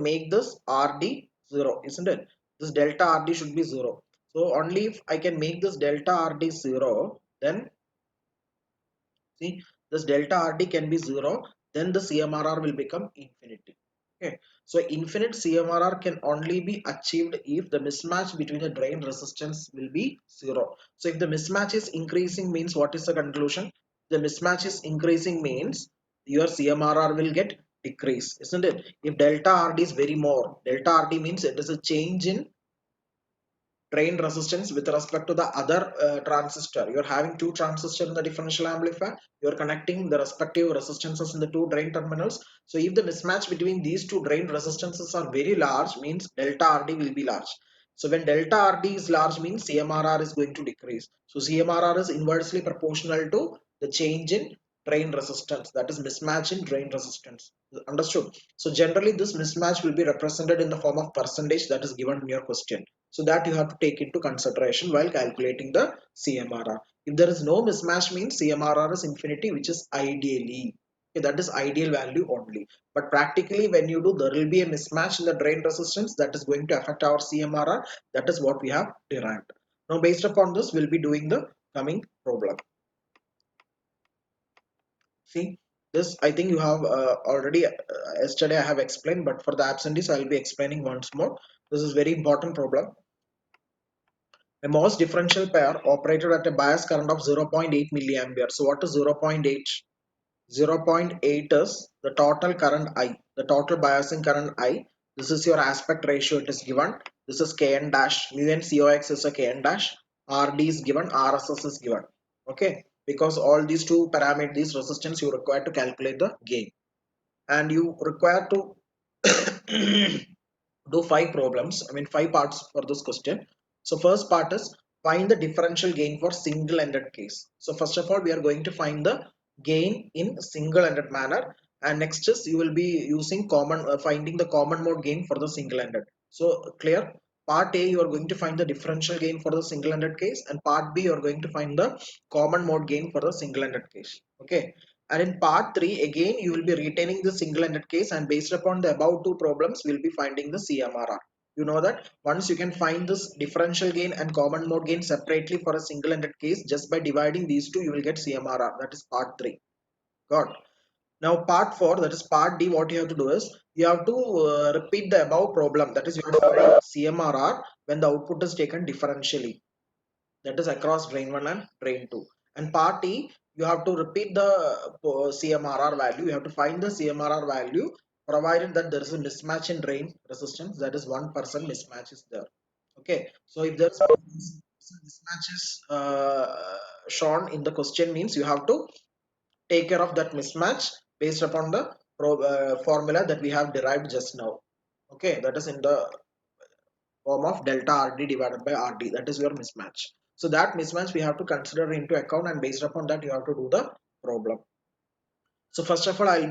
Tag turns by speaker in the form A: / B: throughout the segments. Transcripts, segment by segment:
A: make this RD 0, isn't it? This delta RD should be 0. So only if I can make this delta RD 0, then see, this delta RD can be 0, then the CMRR will become infinity. Okay, so infinite CMRR can only be achieved if the mismatch between the drain resistance will be 0. So if the mismatch is increasing means, what is the conclusion? The mismatch is increasing means your CMRR will get decrease, isn't it? If delta RD is very more, delta RD means it is a change in drain resistance with respect to the other transistor. You're having two transistors in the differential amplifier. You're connecting the respective resistances in the two drain terminals. So if the mismatch between these two drain resistances are very large, means delta RD will be large. So when delta RD is large means CMRR is going to decrease. So CMRR is inversely proportional to the change in drain resistance, that is mismatch in drain resistance. Understood? So generally this mismatch will be represented in the form of percentage that is given in your question. So that you have to take into consideration while calculating the CMRR. If there is no mismatch means CMRR is infinity, which is ideally. Okay, that is ideal value only. But practically when you do, there will be a mismatch in the drain resistance that is going to affect our CMRR. That is what we have derived. Now based upon this, we'll be doing the coming problem. See, this I think you have already yesterday I have explained, but for the absentees I will be explaining once more. This is very important problem. A MOS differential pair operated at a bias current of 0.8 milliampere. So what is 0.8? 0.8 is the total current I, the total biasing current I. This is your aspect ratio, it is given. This is Kn dash, mu and Cox is a Kn dash, Rd is given, Rss is given. Okay, because all these two parameters, these resistance you require to calculate the gain. And you require to do 5 problems, I mean 5 parts for this question. So first part is find the differential gain for single-ended case. So first of all we are going to find the gain in single-ended manner, and next is you will be using common finding the common mode gain for the single-ended. So clear? Part A you are going to find the differential gain for the single-ended case, and part B you are going to find the common mode gain for the single-ended case. Okay, and in part 3 again you will be retaining the single-ended case, and based upon the above two problems we will be finding the CMRR. You know that once you can find this differential gain and common mode gain separately for a single-ended case, just by dividing these two you will get CMRR. That is part 3. Got. Now part 4, that is part D, what you have to do is you have to repeat the above problem, that is you have to find CMRR when the output is taken differentially, that is across drain 1 and drain 2. And part E, you have to repeat the CMRR value. You have to find the CMRR value provided that there is a mismatch in drain resistance, that is 1% mismatch is there. Okay, so if there's mismatch is shown in the question means you have to take care of that mismatch based upon the formula that we have derived just now. Okay, that is in the form of delta RD divided by RD, that is your mismatch. So that mismatch we have to consider into account, and based upon that you have to do the problem. So first of all I'll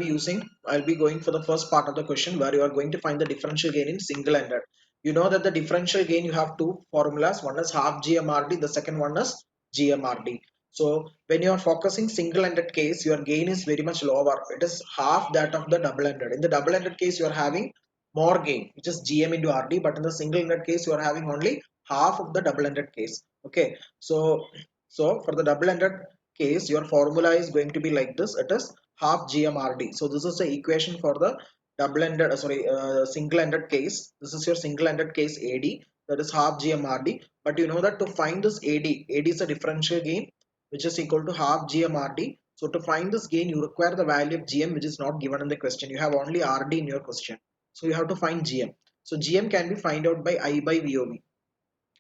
A: be going for the first part of the question where you are going to find the differential gain in single-ended. You know that the differential gain you have two formulas, one is half GMRD, the second one is GMRD. So when you are focusing single-ended case, your gain is very much lower. It is half that of the double-ended. In the double-ended case you are having more gain, which is GM into RD, but in the single-ended case you are having only half of the double-ended case. Okay, so for the double-ended case your formula is going to be like this. It is half GMRD. So this is the equation for the double-ended single-ended case. This is your single-ended case AD, that is half GMRD. But you know that to find this AD is a differential gain which is equal to half GMRD. So to find this gain you require the value of GM, which is not given in the question. You have only RD in your question, so you have to find GM. So GM can be find out by I by VOV.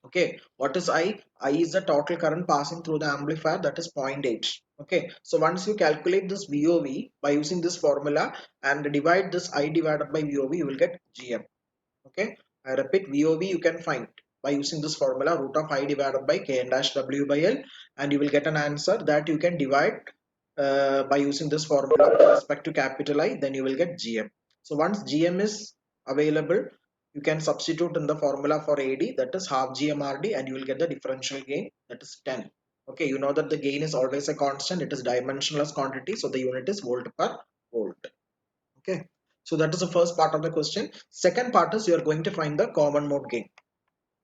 A: Okay, what is I is the total current passing through the amplifier, that is 0.8. Okay, so once you calculate this VOV by using this formula and divide this I divided by VOV, you will get GM. Okay, I repeat, VOV you can find by using this formula, root of I divided by Kn dash W by L, and you will get an answer that you can divide by using this formula with respect to capital I, then you will get GM. So once GM is available, you can substitute in the formula for AD, that is half GMRD, and you will get the differential gain, that is 10. Okay, you know that the gain is always a constant, it is dimensionless quantity, so the unit is volt per volt. Okay, So that is the first part of the question. Second part is you are going to find the common mode gain.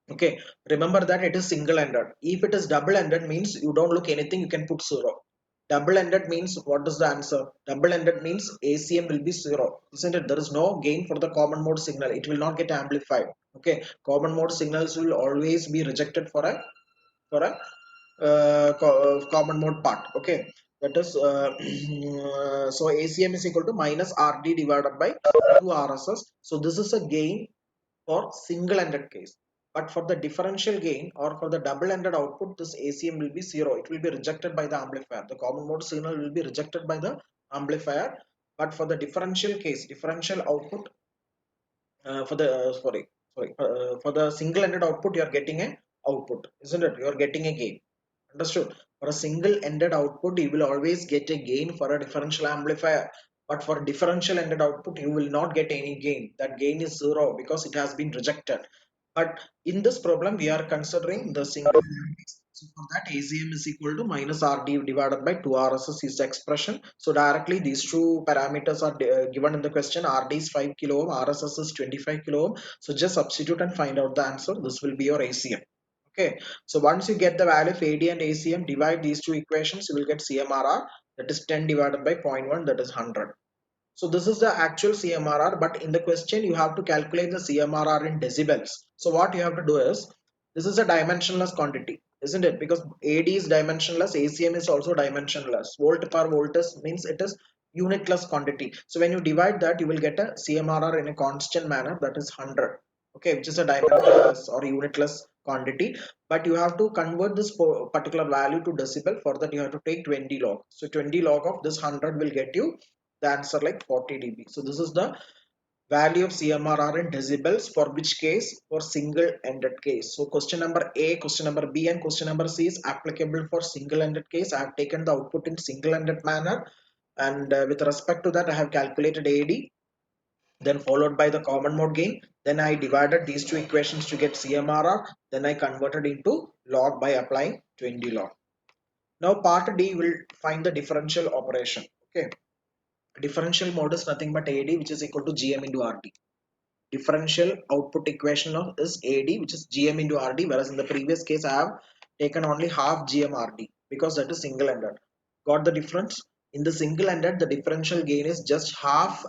A: Okay, remember that it is single-ended. If it is double-ended means you don't look anything, you can put 0. Double-ended means what is the answer? Double-ended means ACM will be 0, isn't it? There is no gain for the common mode signal. It will not get amplified. Okay, common mode signals will always be rejected for a common mode part. Okay, that is so ACM is equal to minus RD divided by 2 RSS. So this is a gain for single-ended case, but for the differential gain or for the double-ended output, this ACM will be 0. It will be rejected by the amplifier. The common mode signal will be rejected by the amplifier, but for the differential case, differential output, for the for the single-ended output, you are getting a output, isn't it? You are getting a gain. Understood? For a single-ended output, you will always get a gain for a differential amplifier. But for differential ended output, you will not get any gain. That gain is 0 because it has been rejected. But in this problem, we are considering the single. So for that, ACM is equal to minus RD divided by 2 RSS is the expression. So directly these two parameters are given in the question. RD is 5 kilo ohm, RSS is 25 kilo ohm. So just substitute and find out the answer. This will be your ACM. Okay, so once you get the value of AD and ACM, divide these two equations, you will get CMRR, that is 10 divided by 0.1, that is 100. So this is the actual CMRR, but in the question you have to calculate the CMRR in decibels. So what you have to do is, this is a dimensionless quantity, isn't it? Because AD is dimensionless, ACM is also dimensionless. Volt per volt is, means it is unitless quantity. So when you divide that, you will get a CMRR in a constant manner, that is 100. Okay, which is a dimensionless or unitless quantity, but you have to convert this particular value to decibel. For that you have to take 20 log. So 20 log of this 100 will get you the answer like 40 dB. So this is the value of CMRR in decibels for which case? For single ended case. So question number A, question number B and question number C is applicable for single ended case. I have taken the output in single ended manner, and with respect to that I have calculated AD, then followed by the common mode gain. Then I divided these two equations to get CMRR. Then I converted into log by applying 20 log. Now part D will find the differential operation. Okay, differential mode is nothing but AD, which is equal to GM into RD. Differential output equation of is AD, which is GM into RD, whereas in the previous case I have taken only half GM RD because that is single-ended. Got the difference? In the single-ended, the differential gain is just half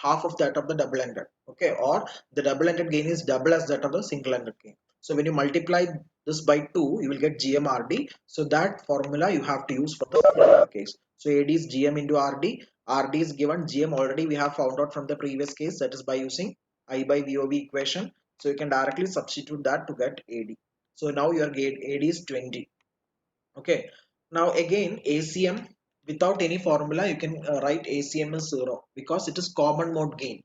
A: of that of the double-ended. Okay, or the double-ended gain is double as that of the single-ended gain. So when you multiply this by 2, you will get GMRD. So that formula you have to use for the case. So AD is GM into RD. RD is given, GM already we have found out from the previous case, that is by using I by VOV equation. So you can directly substitute that to get AD. So now your AD is 20. Okay. Now again ACM, without any formula you can write ACM is 0 because it is common mode gain.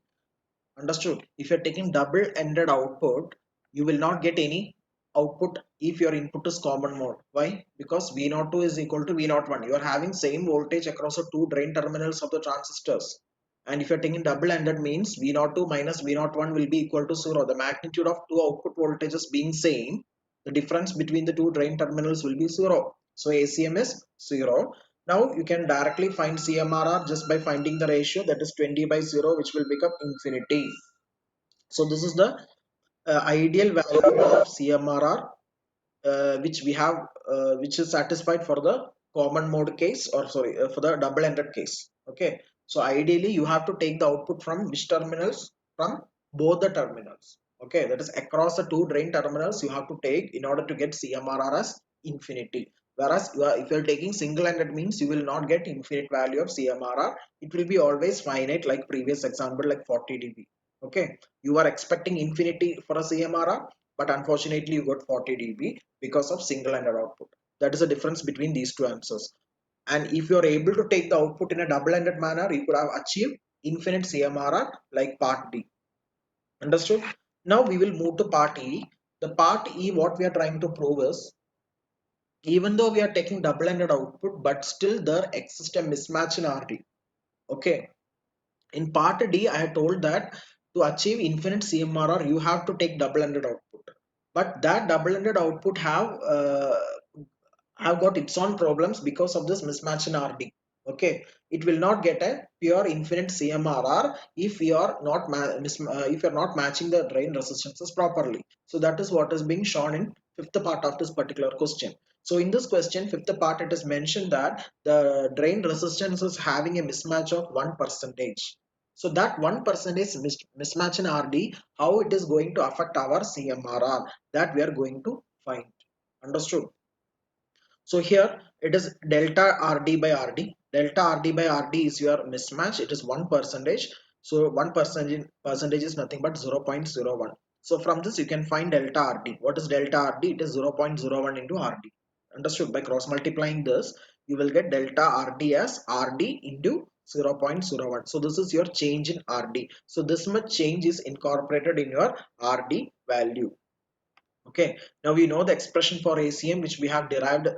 A: Understood? If you're taking double ended output, you will not get any output if your input is common mode. Why? Because V02 is equal to V01. You are having same voltage across the two drain terminals of the transistors. And if you're taking double ended means V02 minus V01 will be equal to 0. The magnitude of two output voltages being same, the difference between the two drain terminals will be 0. So ACM is 0. Now you can directly find CMRR just by finding the ratio, that is 20 by 0, which will become infinity. So this is the ideal value of CMRR which we have which is satisfied for the common mode case, or sorry, for the double ended case. Okay, so ideally you have to take the output from which terminals? From both the terminals. Okay, that is across the two drain terminals you have to take in order to get CMRR as infinity. Whereas if you are taking single ended means you will not get infinite value of CMRR. It will be always finite, like previous example, like 40 dB. Okay, you are expecting infinity for a CMRR, but unfortunately you got 40 dB because of single-ended output. That is the difference between these two answers. And if you are able to take the output in a double-ended manner, you could have achieved infinite CMRR like part D. Understood? Now we will move to part E. The part E, what we are trying to prove is, even though we are taking double-ended output, but still there exists a mismatch in RD. Okay. In part D, I had told that to achieve infinite CMRR, you have to take double-ended output. But that double-ended output have got its own problems because of this mismatch in RD. Okay, it will not get a pure infinite CMRR if you are not if you are not matching the drain resistances properly. So that is what is being shown in fifth part of this particular question. So in this question, fifth part, it is mentioned that the drain resistance is having a mismatch of 1%. So that 1% mismatch in RD, how it is going to affect our CMRR, that we are going to find. Understood? So here it is delta RD by RD. Delta RD by RD is your mismatch. It is 1%. So 1% is nothing but 0.01. So from this you can find delta RD. What is delta RD? It is 0.01 into RD. Understood? By cross multiplying this, you will get delta RD as RD into 0.01. So this is your change in RD. So this much change is incorporated in your RD value. Okay, now we know the expression for ACM which we have derived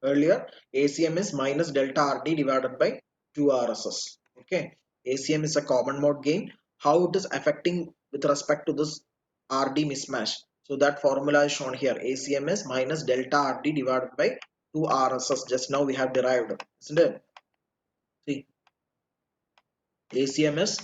A: earlier. ACM is minus delta RD divided by 2 RSS. Okay, ACM is a common mode gain. How it is affecting with respect to this RD mismatch? So that formula is shown here. ACM is minus delta RD divided by 2 RSS. Just now we have derived, isn't it? See, ACM is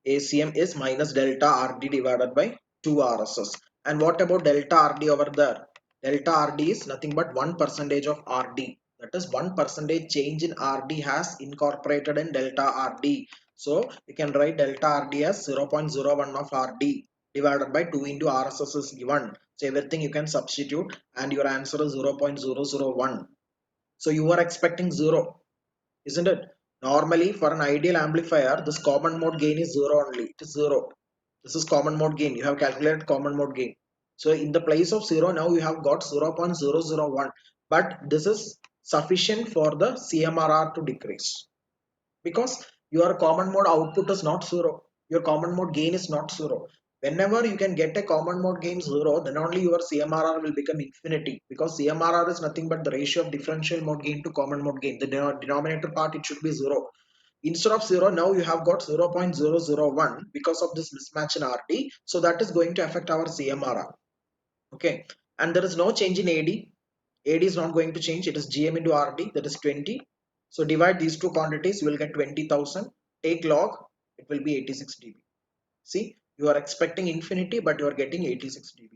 A: ACM is minus delta RD divided by 2 RSS. And what about delta RD over there? Delta RD is nothing but 1% of RD. That is 1% change in RD has incorporated in delta RD. So you can write delta RD as 0.01 of RD divided by 2 into RSS is given. So everything you can substitute and your answer is 0.001. So you are expecting 0, isn't it? Normally for an ideal amplifier, this common mode gain is 0 only. It is 0. This is common mode gain. You have calculated common mode gain. So in the place of 0, now you have got 0.001. But this is sufficient for the CMRR to decrease. Because your common mode output is not 0. Your common mode gain is not 0. Whenever you can get a common mode gain 0, then only your CMRR will become infinity, because CMRR is nothing but the ratio of differential mode gain to common mode gain. The denominator part, it should be 0. Instead of 0, now you have got 0.001 because of this mismatch in RD. So that is going to affect our CMRR. Okay, and there is no change in AD. AD is not going to change. It is GM into RD, that is 20. So divide these two quantities, you will get 20,000. Take log, it will be 86 dB. See, you are expecting infinity, but you are getting 86 dB.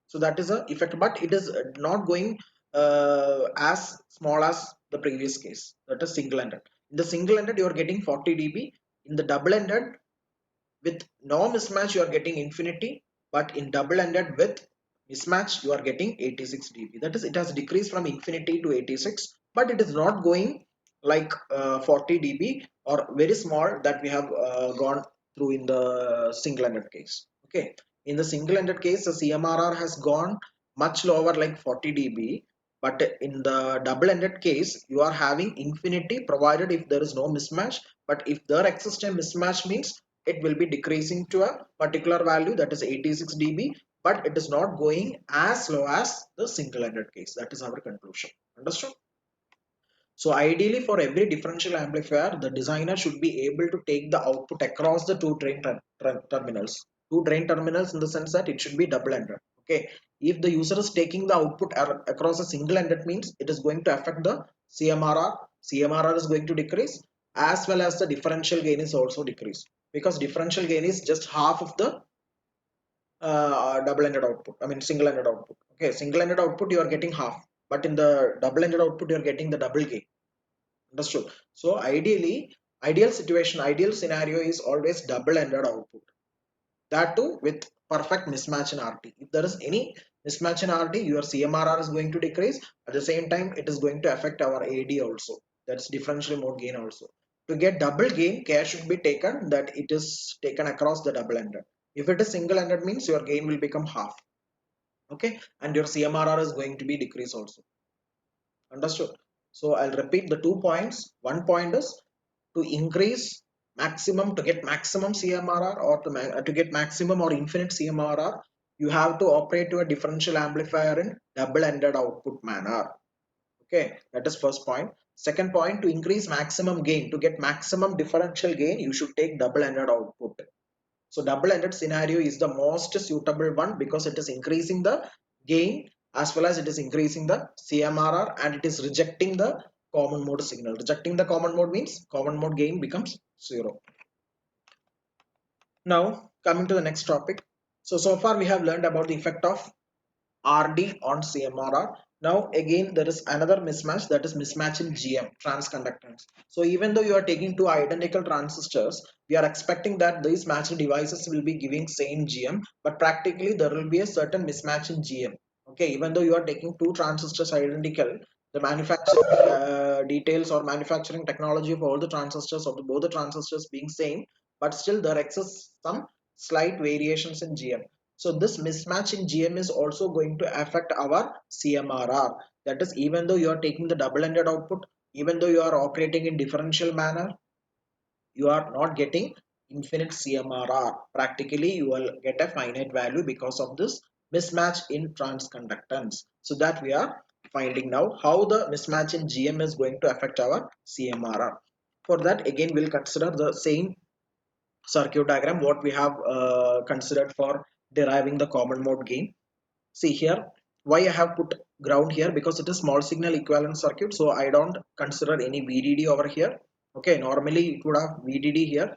A: So that is a effect, but it is not going as small as the previous case. That is single-ended. In the single-ended, you are getting 40 dB. In the double-ended, with no mismatch, you are getting infinity, but in double-ended with mismatch, you are getting 86 dB. That is, it has decreased from infinity to 86, but it is not going like 40 dB or very small that we have gone through in the single-ended case. Okay, in the single-ended case, the CMRR has gone much lower, like 40 dB. But in the double-ended case, you are having infinity provided if there is no mismatch. But if there exists a mismatch, means it will be decreasing to a particular value, that is 86 dB, but it is not going as low as the single-ended case. That is our conclusion. Understood? So ideally for every differential amplifier, the designer should be able to take the output across the two drain terminals. Two drain terminals in the sense that it should be double-ended. Okay. If the user is taking the output across a single-ended, means it is going to affect the CMRR. CMRR is going to decrease, as well as the differential gain is also decrease, because differential gain is just half of the double-ended output. I mean single-ended output. Okay, single-ended output you are getting half, but in the double-ended output you are getting the double gain. Understood? So ideally, ideal situation, ideal scenario is always double-ended output. That too with perfect mismatch in RT. If there is any mismatch in RT, your CMRR is going to decrease. At the same time, it is going to affect our AD also. That's differential mode gain also. To get double gain, care should be taken that it is taken across the double-ended. If it is single-ended, means your gain will become half. Okay, and your CMRR is going to be decrease also. Understood? So I'll repeat the 2 points. One point is to increase maximum, to get maximum CMRR, or to get maximum or infinite CMRR, you have to operate to a differential amplifier in double-ended output manner. Okay, that is first point. Second point, to increase maximum gain, to get maximum differential gain, you should take double-ended output. So double-ended scenario is the most suitable one, because it is increasing the gain as well as it is increasing the CMRR, and it is rejecting the common mode signal. Rejecting the common mode means common mode gain becomes 0. Now coming to the next topic. So far we have learned about the effect of RD on CMRR. Now again there is another mismatch, that is mismatch in GM, transconductance. So even though you are taking two identical transistors, we are expecting that these matching devices will be giving same GM, but practically there will be a certain mismatch in GM. Okay, even though you are taking two transistors identical, the manufacturing details or manufacturing technology of all the transistors of both the transistors being same, but still there exists some slight variations in GM. So this mismatch in GM is also going to affect our CMRR. That is, even though you are taking the double-ended output, even though you are operating in differential manner, you are not getting infinite CMRR. Practically, you will get a finite value because of this mismatch in transconductance. So that we are finding now how the mismatch in GM is going to affect our CMRR. For that, again, we'll consider the same circuit diagram what we have considered for deriving the common mode gain. See here, why I have put ground here, because it is small signal equivalent circuit, so I don't consider any VDD over here. Okay, normally it would have VDD here.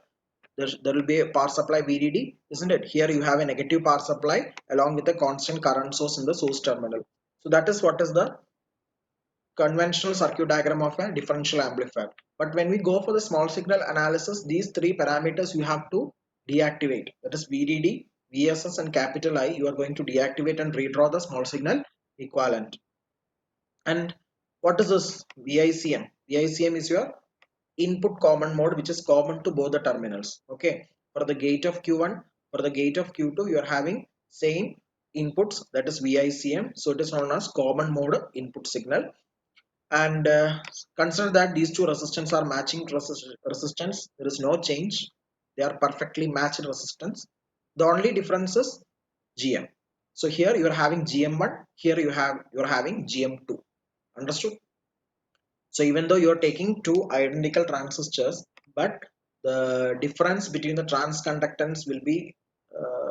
A: There will be a power supply VDD, isn't it? Here you have a negative power supply along with a constant current source in the source terminal. So that is what is the conventional circuit diagram of a differential amplifier. But when we go for the small signal analysis, these three parameters you have to deactivate. That is VDD, VSS and capital I. You are going to deactivate and redraw the small signal equivalent. And what is this VICM? VICM is your input common mode, which is common to both the terminals. Okay, for the gate of Q1, for the gate of Q2, you are having same inputs, that is VICM. So it is known as common mode input signal. And consider that these two resistance are matching resistance. There is no change, they are perfectly matched resistance. The only difference is GM. So here you are having GM1, here you are having GM2. Understood? So even though you are taking two identical transistors, but the difference between the transconductance will be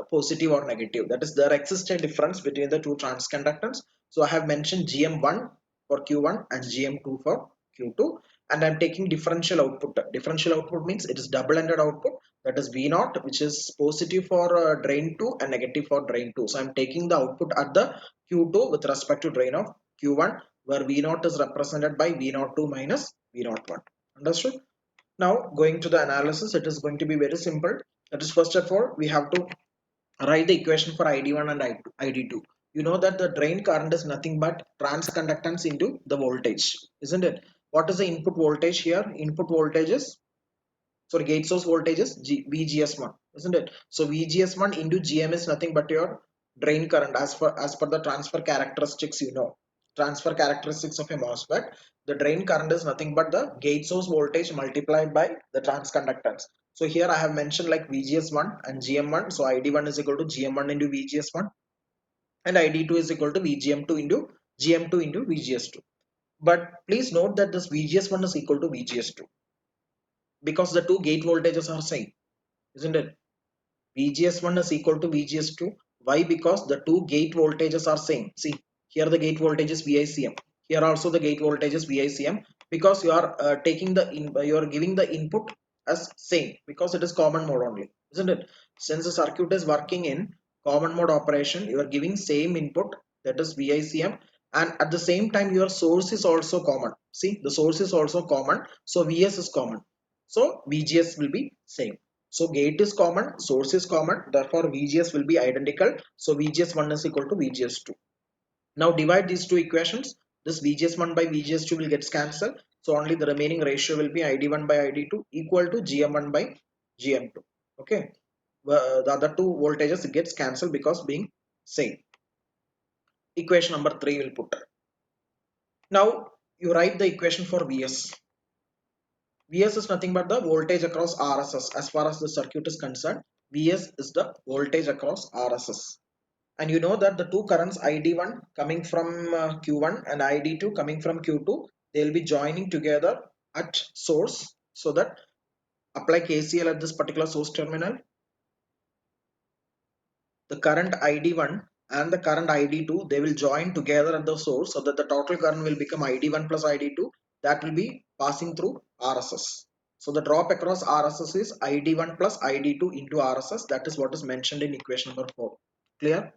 A: positive or negative. That is, there exists a difference between the two transconductance. So I have mentioned GM1 for Q1 and GM2 for Q2, and I'm taking differential output. Differential output means it is double-ended output. That is V0, which is positive for drain 2 and negative for drain 2. So I'm taking the output at the Q2 with respect to drain of Q1, where V0 is represented by V02 minus V01. Understood? Now going to the analysis, it is going to be very simple. That is, first of all, we have to write the equation for ID1 and ID2. You know that the drain current is nothing but transconductance into the voltage, isn't it? What is the input voltage here? Input voltage is, sorry, gate source voltage is VGS1, isn't it? So VGS1 into GM is nothing but your drain current as per the transfer characteristics, you know. Transfer characteristics of a MOSFET. The drain current is nothing but the gate source voltage multiplied by the transconductance. So here I have mentioned like VGS1 and GM1. So ID1 is equal to GM1 into VGS1 and ID2 is equal to VGM2 into GM2 into VGS2. But please note that this VGS1 is equal to VGS2 because the two gate voltages are same, isn't it? VGS1 is equal to VGS2. Why? Because the two gate voltages are same. See, here the gate voltage is VICM. Here also the gate voltage is VICM, because you are taking the you are giving the input as same because it is common mode only, isn't it? Since the circuit is working in common mode operation, you are giving same input, that is VICM, and at the same time your source is also common. See, the source is also common, so VS is common. So VGS will be same. So gate is common, source is common, therefore VGS will be identical. So VGS1 is equal to VGS2. Now divide these two equations. This VGS1 by VGS2 will get cancelled. So only the remaining ratio will be ID1 by ID2 equal to GM1 by GM2. Okay. The other two voltages gets cancelled because being same. Equation number 3 will put. Now you write the equation for VS. Vs is nothing but the voltage across RSS. As far as the circuit is concerned, Vs is the voltage across RSS. And you know that the two currents ID1 coming from Q1 and ID2 coming from Q2, they will be joining together at source, so that apply KCL at this particular source terminal. The current ID1 and the current ID2, they will join together at the source, so that the total current will become ID1 plus ID2, that will be passing through RSS. So the drop across RSS is ID1 plus ID2 into RSS. That is what is mentioned in equation number 4. Clear?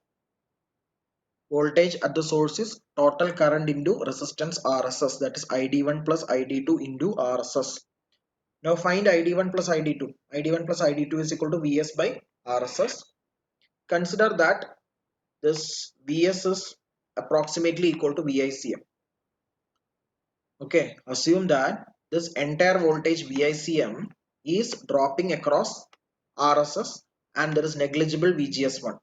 A: Voltage at the source is total current into resistance RSS. That is ID1 plus ID2 into RSS. Now find ID1 plus ID2. ID1 plus ID2 is equal to Vs by RSS. Consider that this Vs is approximately equal to VICM. Okay, assume that this entire voltage VICM is dropping across RSS and there is negligible VGS1.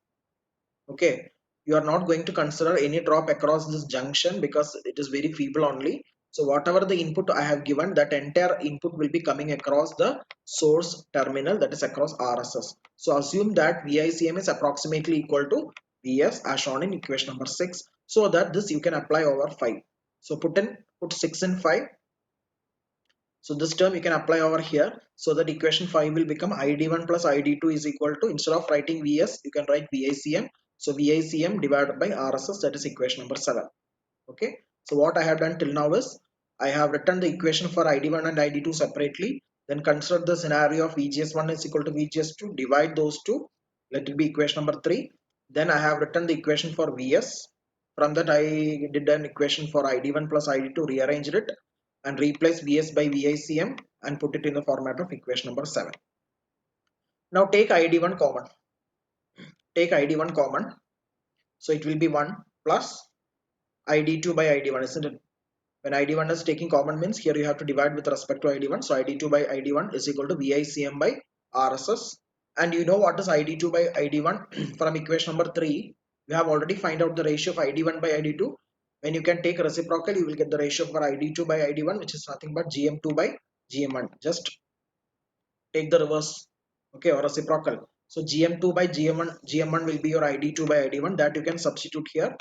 A: Okay, you are not going to consider any drop across this junction because it is very feeble only. So whatever the input I have given, that entire input will be coming across the source terminal, that is across RSS. So assume that VICM is approximately equal to Vs as shown in equation number 6, so that this you can apply over 5. So put 6 in 5. So this term you can apply over here, so that equation 5 will become ID1 plus ID2 is equal to, instead of writing Vs, you can write VICM. So VICM divided by RSS, that is equation number 7. Okay. So what I have done till now is, I have written the equation for ID1 and ID2 separately. Then consider the scenario of VGS1 is equal to VGS2. Divide those two. Let it be equation number 3. Then I have written the equation for Vs. From that I did an equation for ID1 plus ID2, rearranged it and replace Vs by VICM and put it in the format of equation number 7. Now take ID1 common. Take ID1 common. So it will be 1 plus ID2 by ID1, isn't it? When ID1 is taking common means here you have to divide with respect to ID1. So ID2 by ID1 is equal to VICM by RSS. And you know what is ID2 by ID1 from equation number 3. We have already find out the ratio of ID1 by ID2. When you can take reciprocal, you will get the ratio for ID2 by ID1, which is nothing but GM2 by GM1. Just take the reverse, okay, or reciprocal. So GM2 by GM1 will be your ID2 by ID1, that you can substitute here.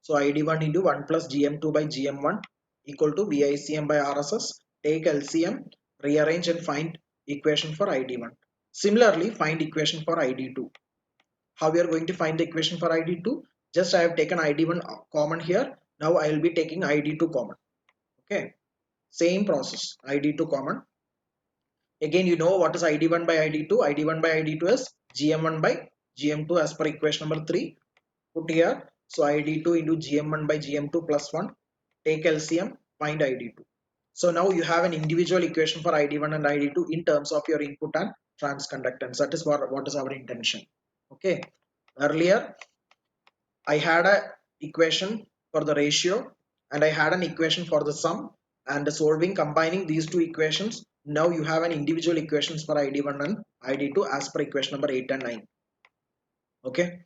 A: So ID1 into 1 plus GM2 by GM1 equal to VICM by RSS. Take LCM, rearrange and find equation for ID1. Similarly, find equation for ID2. How we are going to find the equation for ID2? Just I have taken ID1 common here. Now I will be taking ID2 common. Okay, same process. ID2 common. Again, you know what is ID1 by ID2. ID1 by ID2 is GM1 by GM2 as per equation number 3. Put here. So ID2 into GM1 by GM2 plus 1. Take LCM, find ID2. So now you have an individual equation for ID1 and ID2 in terms of your input and transconductance. That is what is our intention. Okay. Earlier, I had a equation for the ratio and I had an equation for the sum, and solving combining these two equations, now you have an individual equations for ID1 and ID2 as per equation number 8 and 9. Okay.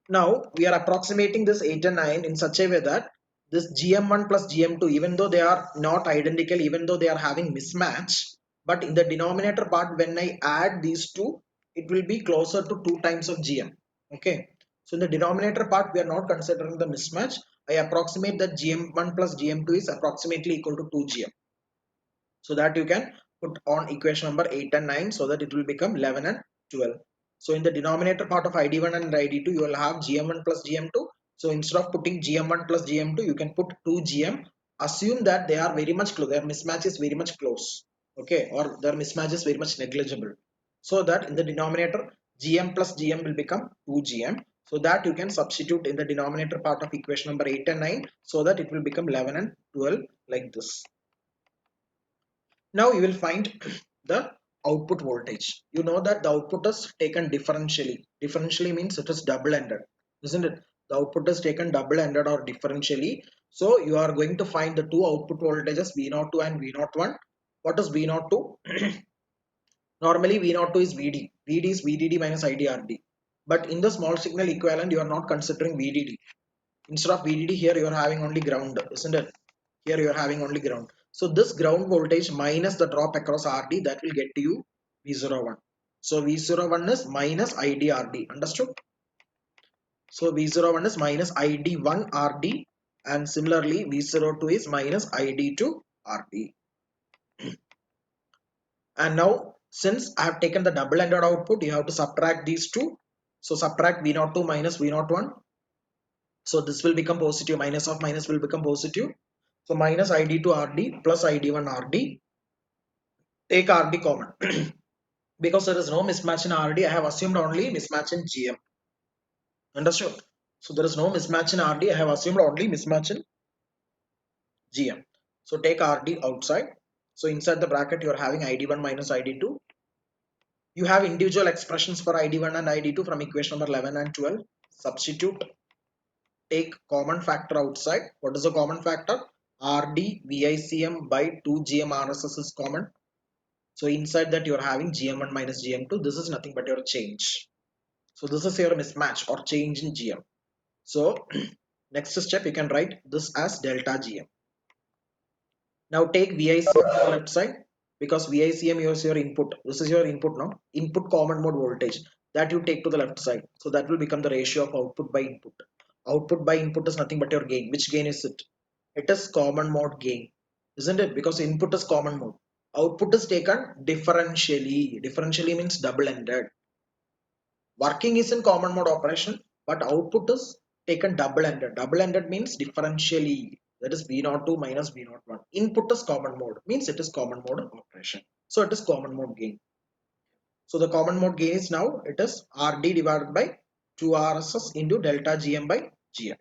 A: Now we are approximating this 8 and 9 in such a way that this GM1 plus GM2, even though they are not identical, even though they are having mismatch, but in the denominator part when I add these two, it will be closer to 2 times of GM. Okay. So in the denominator part we are not considering the mismatch. I approximate that GM1 plus GM2 is approximately equal to 2 GM. So that you can put on equation number 8 and 9, so that it will become 11 and 12. So in the denominator part of ID1 and ID2, you will have GM1 plus GM2. So instead of putting GM1 plus GM2, you can put 2 GM. Assume that they are very much close, their mismatch is very much close. Okay, or their mismatch is very much negligible. So that in the denominator, GM plus GM will become 2 GM. So that you can substitute in the denominator part of equation number 8 and 9, so that it will become 11 and 12 like this. Now you will find the output voltage. You know that the output is taken differentially. Differentially means it is double-ended, isn't it? The output is taken double-ended or differentially. So you are going to find the two output voltages V02 and V01. What is V02? Normally V02 is VD. VD is VDD minus IDRD. But in the small signal equivalent, you are not considering VDD. Instead of VDD, here you are having only ground, isn't it? Here you are having only ground. So this ground voltage minus the drop across RD, that will get to you V01. So V01 is minus IDRD. Understood? So V01 is minus ID1 RD, and similarly V02 is minus ID2 RD. And now since I have taken the double-ended output, you have to subtract these two. So subtract V02 minus V01. So this will become positive. Minus of minus will become positive. So minus ID2 RD plus ID1 RD. Take RD common. Because there is no mismatch in RD, I have assumed only mismatch in GM. Understood? So there is no mismatch in RD, I have assumed only mismatch in GM. So take RD outside. So inside the bracket you are having ID1 minus ID2. You have individual expressions for ID1 and ID2 from equation number 11 and 12. Substitute. Take common factor outside. What is the common factor? RD VICM by 2 GM RSS is common. So inside that you are having GM1 minus GM2. This is nothing but your change. So this is your mismatch or change in GM. So next step you can write this as delta GM. Now take VICM to the left side because VICM is your input. This is your input now. Input common mode voltage that you take to the left side. So that will become the ratio of output by input. Output by input is nothing but your gain. Which gain is it? It is common mode gain, isn't it? Because input is common mode. Output is taken differentially. Differentially means double-ended. Working is in common mode operation, but output is taken double-ended. Double-ended means differentially. That is V02 minus V01. Input is common mode, means it is common mode operation. So it is common mode gain. So the common mode gain is now it is RD divided by 2 RSS into delta GM by GM.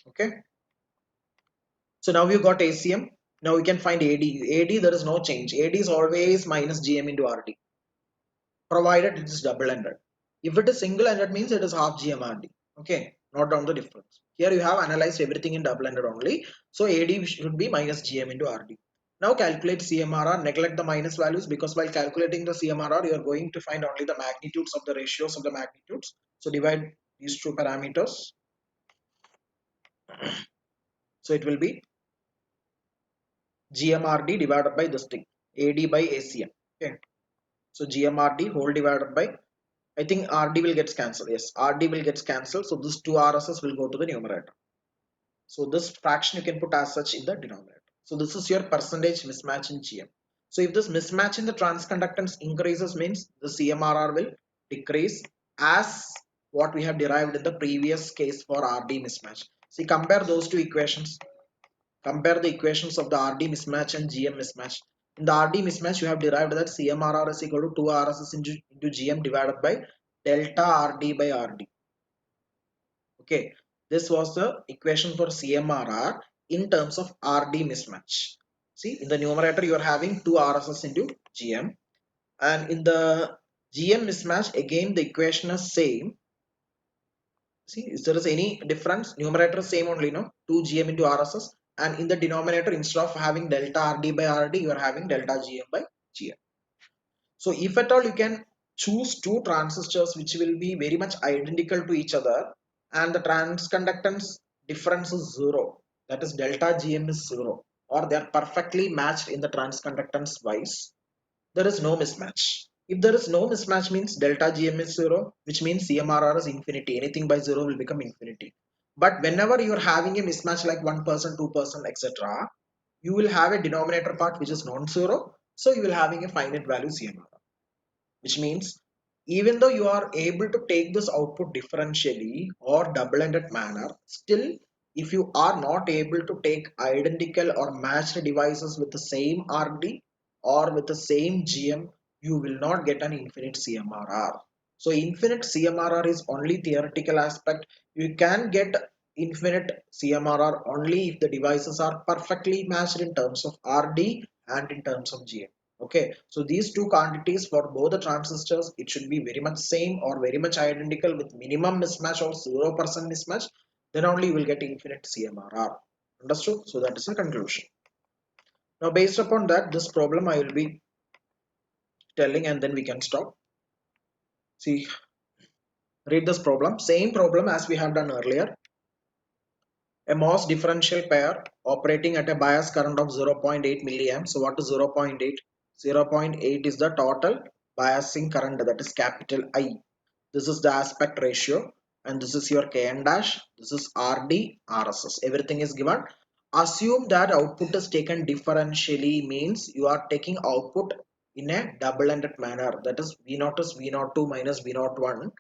A: Okay. So now you got ACM. Now we can find AD. AD there is no change. AD is always minus GM into RD, provided it is double-ended. If it is single-ended means it is half GMRD. Okay, note down the difference. Here you have analyzed everything in double-ended only. So AD should be minus GM into RD. Now calculate CMRR, neglect the minus values because while calculating the CMRR, you are going to find only the magnitudes of the ratios of the magnitudes. So divide these two parameters. So it will be GMRD divided by this thing, AD by ACM. Okay. So GMRD whole divided by, I think RD will get cancelled. Yes, RD will get cancelled. So this 2 RSS will go to the numerator. So this fraction you can put as such in the denominator. So this is your percentage mismatch in GM. So if this mismatch in the transconductance increases means the CMRR will decrease as what we have derived in the previous case for RD mismatch. See, compare those two equations. Compare the equations of the RD mismatch and GM mismatch. In the RD mismatch, you have derived that CMRR is equal to 2 RSS into GM divided by delta RD by RD. Okay, this was the equation for CMRR in terms of RD mismatch. See, in the numerator, you are having 2 RSS into GM, and in the GM mismatch, again the equation is same. See, if there is any difference, numerator is same only, no? 2 GM into RSS, and in the denominator, instead of having delta RD by RD, you are having delta GM by GM. So if at all you can choose two transistors which will be very much identical to each other and the transconductance difference is zero, that is delta GM is zero, or they are perfectly matched in the transconductance wise, there is no mismatch. If there is no mismatch means delta GM is zero, which means CMRR is infinity. Anything by zero will become infinity. But whenever you are having a mismatch like 1%, 2%, etc., you will have a denominator part which is non-zero. So you will having a finite value CMRR, which means even though you are able to take this output differentially or double-ended manner, still if you are not able to take identical or matched devices with the same RD or with the same GM, you will not get an infinite CMRR. So infinite CMRR is only theoretical aspect. You can get infinite CMRR only if the devices are perfectly matched in terms of RD and in terms of GM. Okay, so these two quantities for both the transistors, it should be very much same or very much identical with minimum mismatch or 0% mismatch. Then only you will get infinite CMRR. Understood? So that is the conclusion. Now based upon that, this problem I will be telling and then we can stop. See, read this problem. Same problem as we have done earlier. A MOS differential pair operating at a bias current of 0.8 milliamps. So what is 0.8? 0.8 is the total biasing current, that is capital I. This is the aspect ratio and this is your Kn dash. This is RD, RSS. Everything is given. Assume that output is taken differentially, means you are taking output in a double-ended manner. That is V0 is V02 minus V01.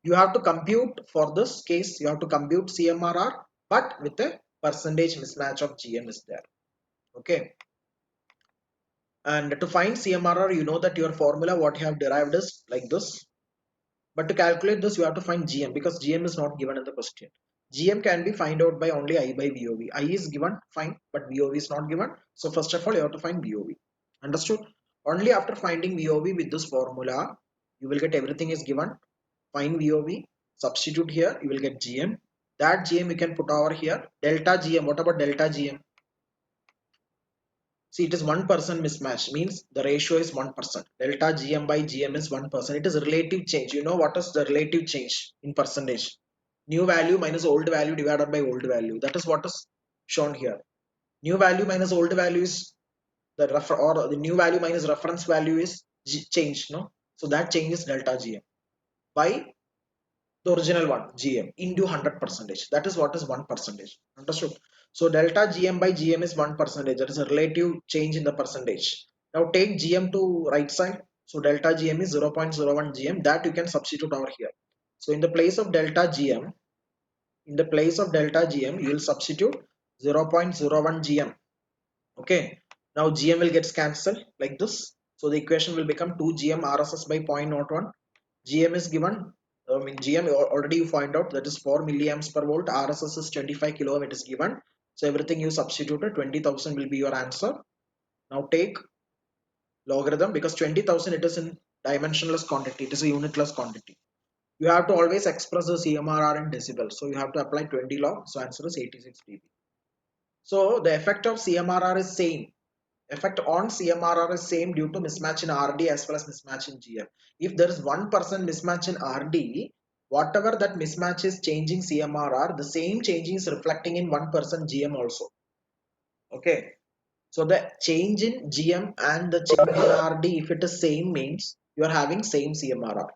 A: You have to compute, for this case you have to compute CMRR but with a percentage mismatch of GM is there. Okay. And to find CMRR, you know that your formula what you have derived is like this. But to calculate this, you have to find GM because GM is not given in the question. GM can be find out by only I by VOV. I is given, fine, but VOV is not given. So first of all, you have to find VOV. Understood? Only after finding VOV with this formula, you will get everything is given. Find VOV, substitute here, you will get GM. That GM you can put over here. Delta GM, what about delta GM? See, it is 1% mismatch, means the ratio is 1%. Delta GM by GM is 1%. It is relative change. You know what is the relative change in percentage? New value minus old value divided by old value. That is what is shown here. New value minus old value is the refer or the new value minus reference value is change. No, so that change is delta GM by the original one GM into 100 percentage. That is what is 1 percentage. Understood? So delta GM by GM is 1 percentage. That is a relative change in the percentage. Now take GM to right side. So delta GM is 0.01 GM. That you can substitute over here. So in the place of delta GM, you will substitute 0.01 GM. Okay. Now GM will get cancelled like this. So the equation will become 2 GM RSS by 0.01. GM is given. I mean GM already you find out that is 4 milliamps per volt. RSS is 25 kilo ohm. It is given. So everything you substituted 20,000 will be your answer. Now take logarithm because 20,000 it is in dimensionless quantity. It is a unitless quantity. You have to always express the CMRR in decibels. So you have to apply 20 log. So answer is 86 dB. So the effect of CMRR is same. Effect on CMRR is same due to mismatch in RD as well as mismatch in GM. If there is 1% mismatch in RD, whatever that mismatch is changing CMRR, the same changing is reflecting in 1% GM also. Okay. So the change in GM and the change in RD, if it is same, means you are having same CMRR.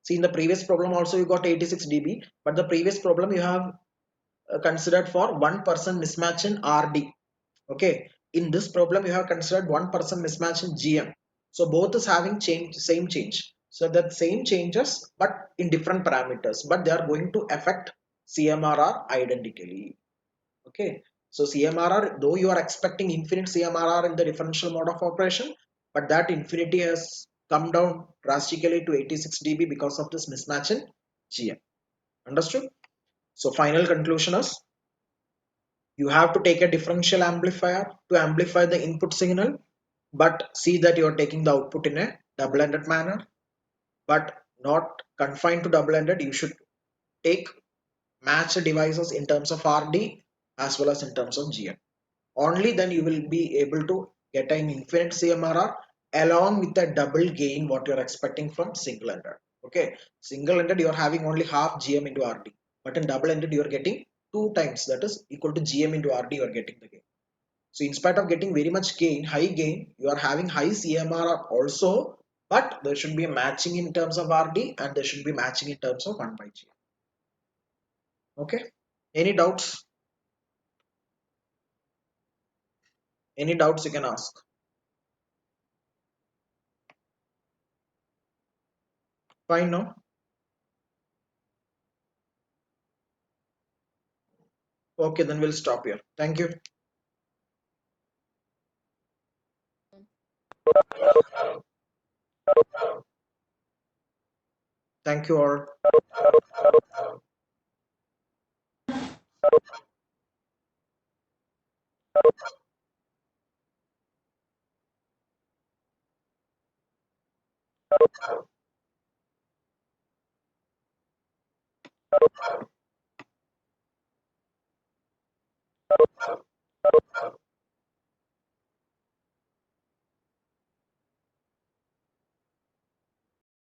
A: See, in the previous problem also you got 86 dB, but the previous problem you have considered for 1% mismatch in RD. Okay, in this problem you have considered 1% mismatch in GM. So both is having same change. So that same changes, but in different parameters, but they are going to affect CMRR identically. Okay, so CMRR, though you are expecting infinite CMRR in the differential mode of operation, but that infinity has come down drastically to 86 dB because of this mismatch in GM. Understood? So final conclusion is you have to take a differential amplifier to amplify the input signal, but see that you are taking the output in a double-ended manner, but not confined to double-ended. You should take matched devices in terms of RD as well as in terms of GM. Only then you will be able to get an infinite CMRR along with the double gain what you are expecting from single-ended. Okay, single-ended you are having only half GM into RD, but in double-ended you are getting 2 times, that is equal to GM into RD you are getting the gain. So in spite of getting very much gain, high gain, you are having high CMRR also, but there should be a matching in terms of RD and there should be matching in terms of 1 by GM. Okay, any doubts? Any doubts you can ask. Fine, no? Okay, then we'll stop here. Thank you. Thank you all.